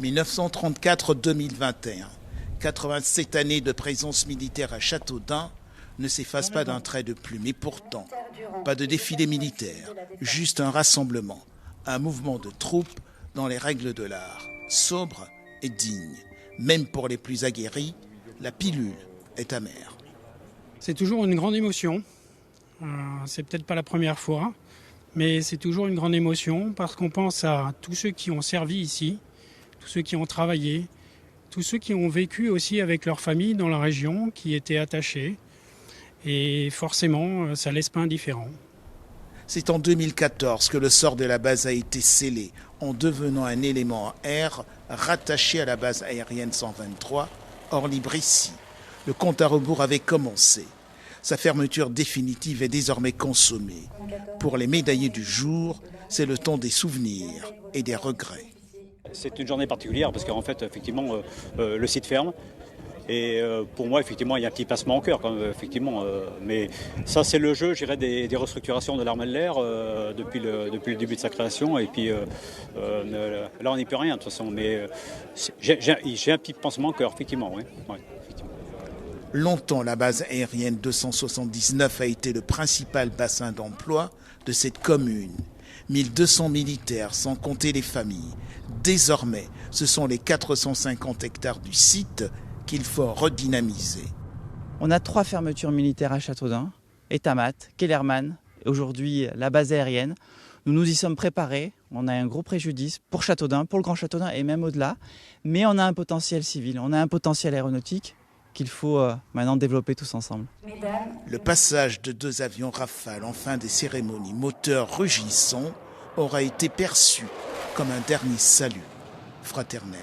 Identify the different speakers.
Speaker 1: 1934-2021, 87 années de présence militaire à Châteaudun ne s'effacent pas d'un trait de plume. Et pourtant, pas de défilé militaire, juste un rassemblement, un mouvement de troupes dans les règles de l'art, sobre et digne. Même pour les plus aguerris, la pilule est amère.
Speaker 2: C'est toujours une grande émotion. C'est peut-être pas la première fois, mais c'est toujours une grande émotion parce qu'on pense à tous ceux qui ont servi ici, tous ceux qui ont travaillé, tous ceux qui ont vécu aussi avec leur famille dans la région, qui étaient attachés. Et forcément, ça laisse pas indifférent.
Speaker 1: C'est en 2014 que le sort de la base a été scellé en devenant un élément air rattaché à la base aérienne 123, Orly-Brissy. Le compte à rebours avait commencé. Sa fermeture définitive est désormais consommée. Pour les médaillés du jour, c'est le temps des souvenirs et des regrets.
Speaker 3: C'est une journée particulière parce qu'en fait, effectivement, le site ferme. Et pour moi, effectivement, il y a un petit passement en cœur, effectivement. Mais ça, c'est le jeu, je dirais, des restructurations de l'armée de l'air depuis le début de sa création. Et puis là, on n'y peut rien, de toute façon. Mais j'ai un petit pansement en cœur, effectivement, oui. Ouais, effectivement.
Speaker 1: Longtemps, la base aérienne 279 a été le principal bassin d'emploi de cette commune. 1200 militaires, sans compter les familles. Désormais, ce sont les 450 hectares du site qu'il faut redynamiser.
Speaker 4: On a 3 fermetures militaires à Châteaudun, Etamat, Kellermann, et aujourd'hui la base aérienne. Nous nous y sommes préparés, on a un gros préjudice pour Châteaudun, pour le Grand Châteaudun et même au-delà, mais on a un potentiel civil, on a un potentiel aéronautique qu'il faut maintenant développer tous ensemble.
Speaker 1: Le passage de 2 avions Rafale en fin des cérémonies, moteurs rugissants, aura été perçu comme un dernier salut fraternel.